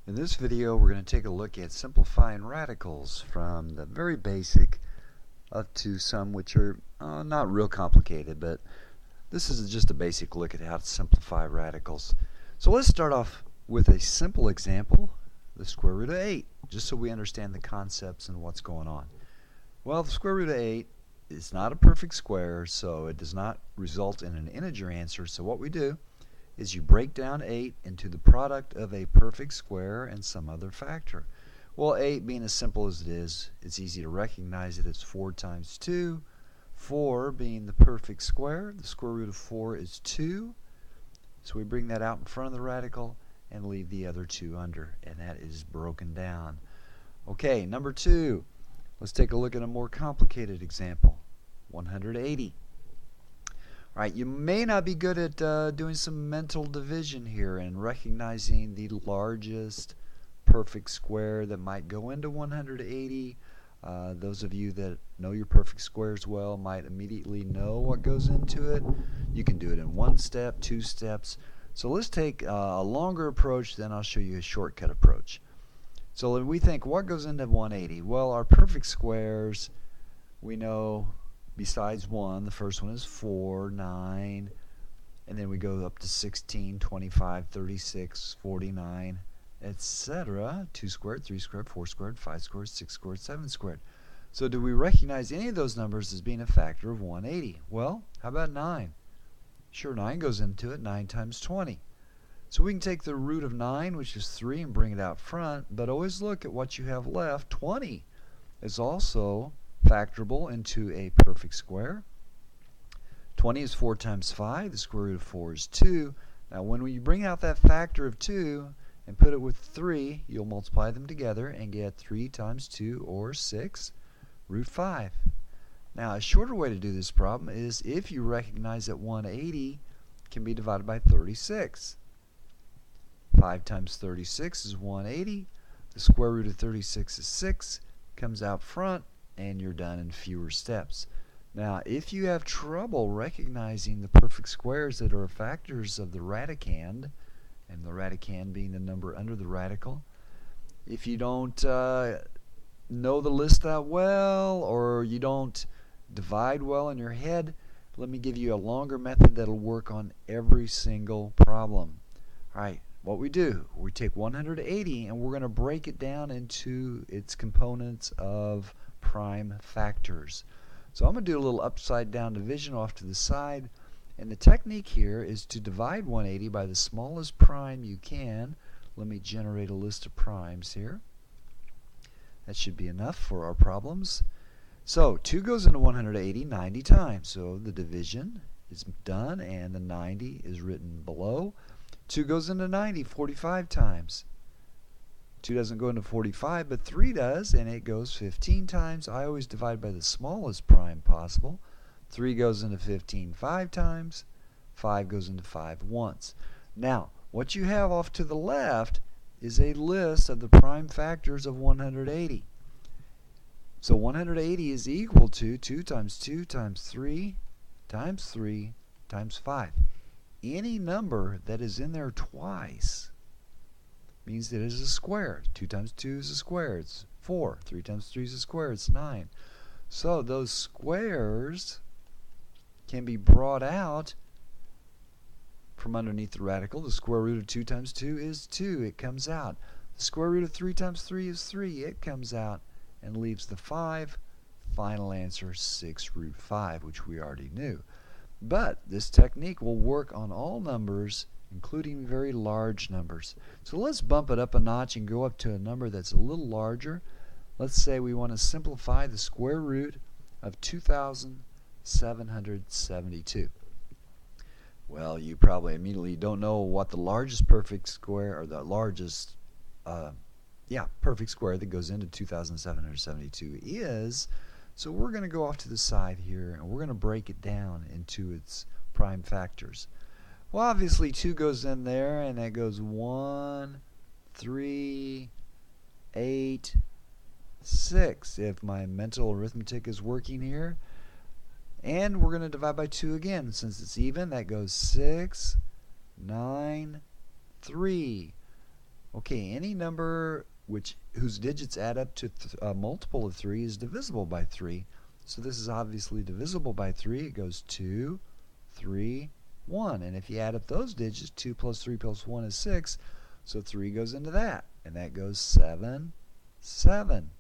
In this video, we're going to take a look at simplifying radicals from the very basic up to some which are not real complicated, but this is just a basic look at how to simplify radicals. So let's start off with a simple example, the square root of 8, just so we understand the concepts and what's going on. Well, the square root of 8 is not a perfect square, so it does not result in an integer answer. So what we do is you break down 8 into the product of a perfect square and some other factor. Well, 8 being as simple as it is, it's easy to recognize it as 4 times 2. 4 being the perfect square, the square root of 4 is 2. So we bring that out in front of the radical and leave the other 2 under, and that is broken down. Okay, number 2. Let's take a look at a more complicated example. 180. Right, you may not be good at doing some mental division here and recognizing the largest perfect square that might go into 180. Those of you that know your perfect squares well might immediately know what goes into it. You can do it in 1 step, 2 steps. So let's take a longer approach, then I'll show you a shortcut approach. So when we think, what goes into 180? Well, our perfect squares, we know besides 1, the first one is 4, 9, and then we go up to 16, 25, 36, 49, etc. 2 squared, 3 squared, 4 squared, 5 squared, 6 squared, 7 squared. So do we recognize any of those numbers as being a factor of 180? Well, how about 9? Sure, 9 goes into it, 9 times 20. So we can take the root of 9, which is 3, and bring it out front, but always look at what you have left. 20 is also factorable into a perfect square. 20 is 4 times 5. The square root of 4 is 2. Now when you bring out that factor of 2 and put it with 3, you'll multiply them together and get 3 times 2, or 6, root 5. Now a shorter way to do this problem is if you recognize that 180 can be divided by 36. 5 times 36 is 180. The square root of 36 is 6. Comes out front, and you're done in fewer steps. Now, if you have trouble recognizing the perfect squares that are factors of the radicand, and the radicand being the number under the radical, if you don't know the list that well, or you don't divide well in your head, let me give you a longer method that'll work on every single problem. Alright, what we do, we take 180 and we're going to break it down into its components of prime factors. So I'm going to do a little upside down division off to the side, and the technique here is to divide 180 by the smallest prime you can. Let me generate a list of primes here. That should be enough for our problems. So 2 goes into 180 90 times, so the division is done and the 90 is written below. 2 goes into 90 45 times. 2 doesn't go into 45, but 3 does, and it goes 15 times. I always divide by the smallest prime possible. 3 goes into 15 5 times. 5 goes into 5 once. Now, what you have off to the left is a list of the prime factors of 180. So 180 is equal to 2 times 2 times 3 times 3 times 5. Any number that is in there twice means that it is a square. 2 times 2 is a square, it's 4. 3 times 3 is a square, it's 9. So those squares can be brought out from underneath the radical. The square root of 2 times 2 is 2, it comes out. The square root of 3 times 3 is 3, it comes out and leaves the 5. Final answer, 6 root 5, which we already knew. But this technique will work on all numbers, including very large numbers. So let's bump it up a notch and go up to a number that's a little larger. Let's say we want to simplify the square root of 2,772. Well, you probably immediately don't know what the largest perfect square, or the largest perfect square that goes into 2,772 is. So we're going to go off to the side here and we're going to break it down into its prime factors. Well, obviously 2 goes in there, and that goes 1, 3, 8, 6, if my mental arithmetic is working here. And we're going to divide by 2 again. Since it's even, that goes 6, 9, 3. Okay, any number whose digits add up to a multiple of 3 is divisible by 3. So this is obviously divisible by 3. It goes 2, 3, 1. And if you add up those digits, 2 plus 3 plus 1 is 6. So 3 goes into that. And that goes 7, 7.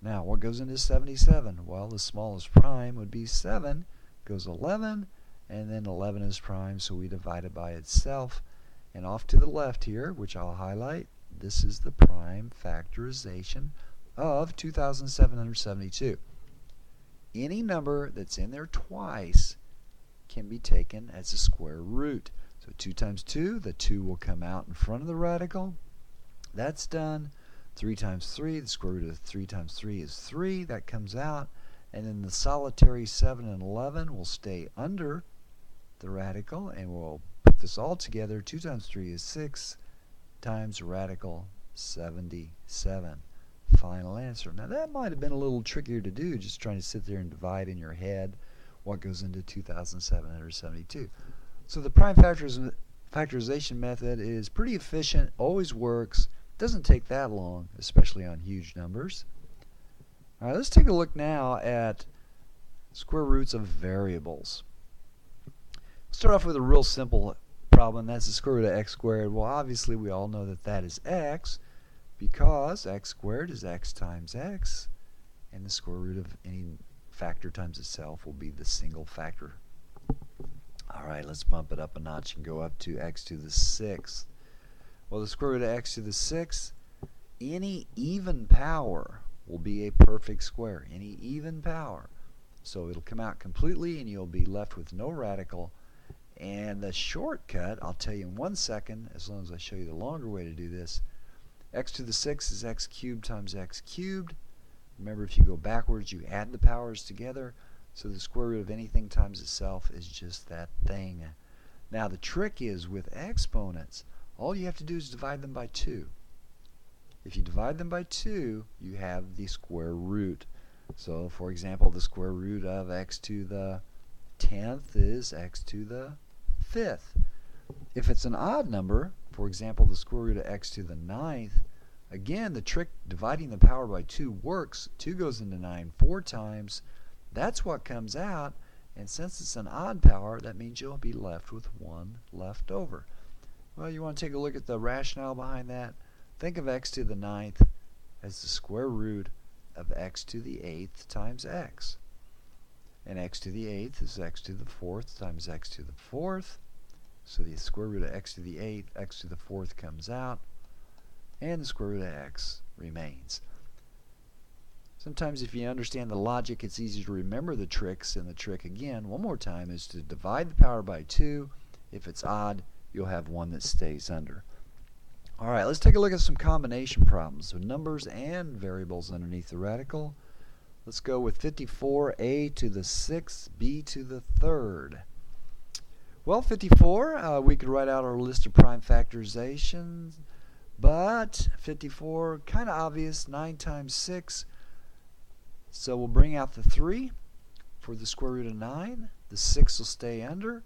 Now, what goes into 77? Well, the smallest prime would be 7. Goes 11. And then 11 is prime, so we divide it by itself. And off to the left here, which I'll highlight, this is the prime factorization of 2,772. Any number that's in there twice can be taken as a square root. So 2 times 2, the 2 will come out in front of the radical. That's done. 3 times 3, the square root of 3 times 3 is 3. That comes out. And then the solitary 7 and 11 will stay under the radical, and we'll put this all together. 2 times 3 is 6 times radical 77. Final answer. Now that might have been a little trickier to do, just trying to sit there and divide in your head what goes into 2,772. So the prime factorization method is pretty efficient, always works, doesn't take that long, especially on huge numbers. All right, let's take a look now at square roots of variables. Start off with a real simple problem. That's the square root of x squared. Well, obviously we all know that that is x, because x squared is x times x, and the square root of any factor times itself will be the single factor. Alright, let's bump it up a notch and go up to x to the 6th. Well, the square root of x to the 6th, any even power will be a perfect square. Any even power. So it'll come out completely and you'll be left with no radical. And the shortcut, I'll tell you in 1 second, as long as I show you the longer way to do this. X to the 6th is x cubed times x cubed. Remember, if you go backwards, you add the powers together. So the square root of anything times itself is just that thing. Now the trick is with exponents, all you have to do is divide them by 2. If you divide them by 2, you have the square root. So for example, the square root of x to the 10th is x to the 5th. If it's an odd number, for example, the square root of x to the 9th, again, the trick dividing the power by 2 works. 2 goes into 9 4 times. That's what comes out, and since it's an odd power, that means you'll be left with 1 left over. Well, you want to take a look at the rationale behind that. Think of x to the 9th as the square root of x to the 8th times x. And x to the 8th is x to the 4th times x to the 4th. So the square root of x to the 8th, x to the 4th comes out, and the square root of x remains. Sometimes if you understand the logic, it's easy to remember the tricks, and the trick again, one more time, is to divide the power by 2. If it's odd, you'll have one that stays under. Alright, let's take a look at some combination problems with numbers and variables underneath the radical. Let's go with 54a to the 6th, b to the 3rd. Well, 54, we could write out our list of prime factorizations, but 54, kind of obvious, 9 times 6. So we'll bring out the 3 for the square root of 9. The 6 will stay under.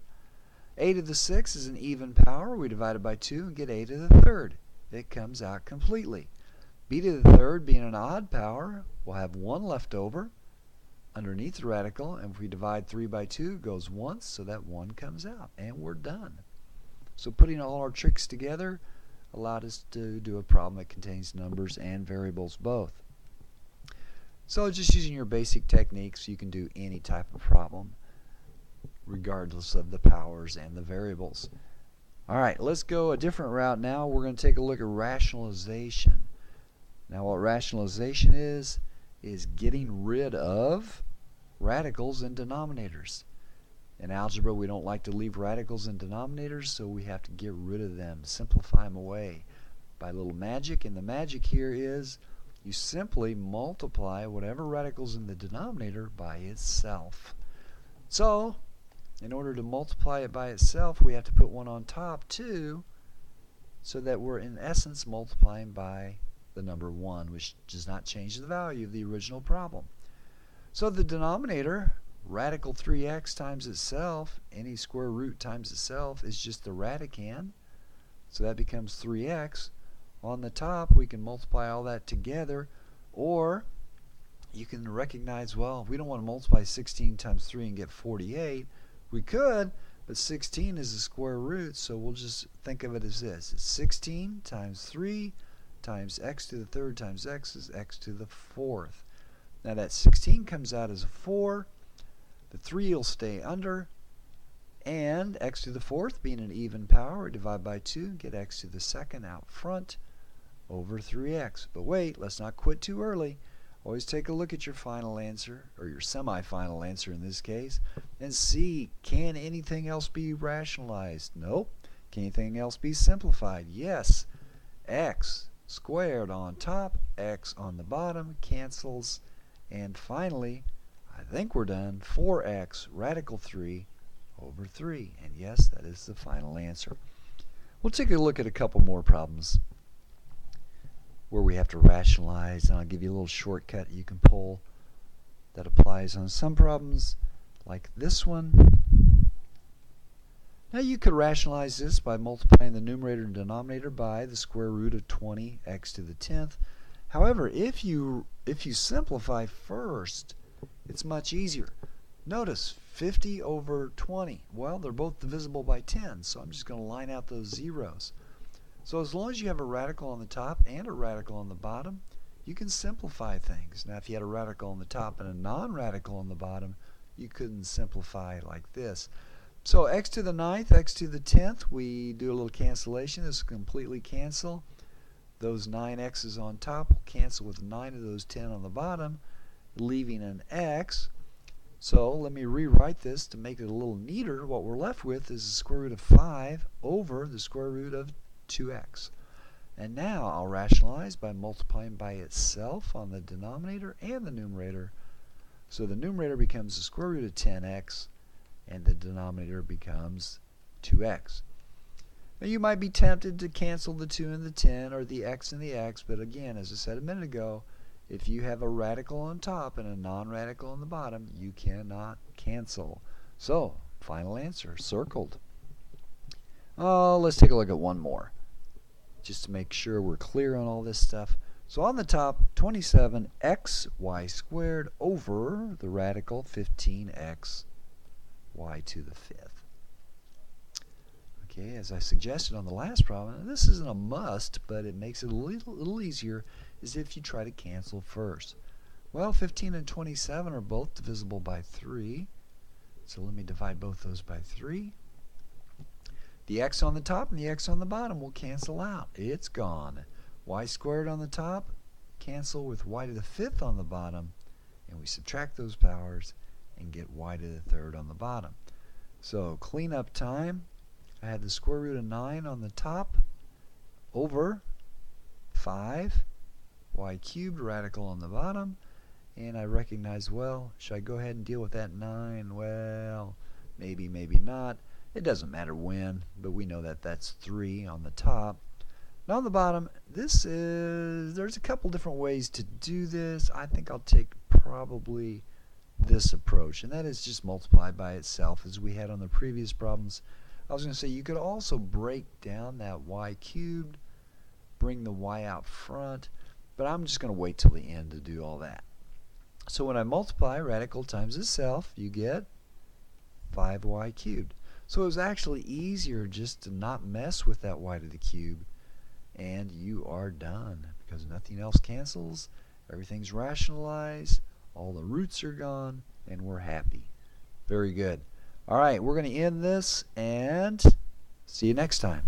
a to the 6 is an even power. We divide it by 2 and get a to the 3rd. It comes out completely. b to the 3rd being an odd power, we'll have 1 left over underneath the radical, and if we divide 3 by 2, it goes once, so that 1 comes out, and we're done. So putting all our tricks together allowed us to do a problem that contains numbers and variables both. So just using your basic techniques, you can do any type of problem regardless of the powers and the variables. Alright, let's go a different route now. We're going to take a look at rationalization. Now what rationalization is getting rid of radicals and denominators. In algebra, we don't like to leave radicals and denominators, so we have to get rid of them, simplify them away by a little magic. And the magic here is you simply multiply whatever radical's in the denominator by itself. So in order to multiply it by itself, we have to put one on top too, so that we're in essence multiplying by the number 1, which does not change the value of the original problem. So the denominator, radical 3x times itself, any square root times itself, is just the radicand. So that becomes 3x. On the top, we can multiply all that together, or you can recognize, well, we don't want to multiply 16 times 3 and get 48. We could, but 16 is the square root, so we'll just think of it as this. It's 16 times 3 times x to the third times x is x to the fourth. Now that 16 comes out as a 4. The 3 will stay under, and x to the fourth, being an even power, divide by 2, get x to the second out front over 3x. But wait, let's not quit too early. Always take a look at your final answer, or your semi-final answer in this case, and see, can anything else be rationalized? Nope. Can anything else be simplified? Yes. X squared on top, x on the bottom, cancels, and finally, I think we're done, 4x radical 3 over 3. And yes, that is the final answer. We'll take a look at a couple more problems where we have to rationalize, and I'll give you a little shortcut you can pull that applies on some problems like this one. Now you could rationalize this by multiplying the numerator and denominator by the square root of 20x to the 10th. However, if you simplify first, it's much easier. Notice 50 over 20. Well, they're both divisible by 10, so I'm just going to line out those zeros. So as long as you have a radical on the top and a radical on the bottom, you can simplify things. Now if you had a radical on the top and a non-radical on the bottom, you couldn't simplify like this. So x to the 9th, x to the 10th, we do a little cancellation. This will completely cancel. Those 9x's on top will cancel with 9 of those 10 on the bottom, leaving an x. So let me rewrite this to make it a little neater. What we're left with is the square root of 5 over the square root of 2x. And now I'll rationalize by multiplying by itself on the denominator and the numerator. So the numerator becomes the square root of 10x, and the denominator becomes 2x. Now you might be tempted to cancel the 2 and the 10, or the x and the x, but again, as I said a minute ago, if you have a radical on top and a non-radical on the bottom, you cannot cancel. So, final answer, circled. Let's take a look at one more, just to make sure we're clear on all this stuff. So on the top, 27xy squared over the radical 15x y to the fifth. Okay, as I suggested on the last problem, and this isn't a must, but it makes it a little easier, is if you try to cancel first. Well, 15 and 27 are both divisible by 3, so let me divide both those by 3. The x on the top and the x on the bottom will cancel out. It's gone. Y squared on the top, cancel with y to the fifth on the bottom, and we subtract those powers and get y to the third on the bottom. So cleanup time. I had the square root of 9 on the top over 5 y cubed radical on the bottom, and I recognize, well, should I go ahead and deal with that 9? Well, maybe, maybe not. It doesn't matter when, but we know that that's 3 on the top. Now on the bottom, there's a couple different ways to do this. I think I'll take probably this approach, and that is just multiply by itself as we had on the previous problems. I was going to say you could also break down that y cubed, bring the y out front, but I'm just going to wait till the end to do all that. So when I multiply radical times itself, you get 5y cubed. So it was actually easier just to not mess with that y to the cube, and you are done because nothing else cancels, everything's rationalized, all the roots are gone, and we're happy. Very good. All right, we're going to end this and see you next time.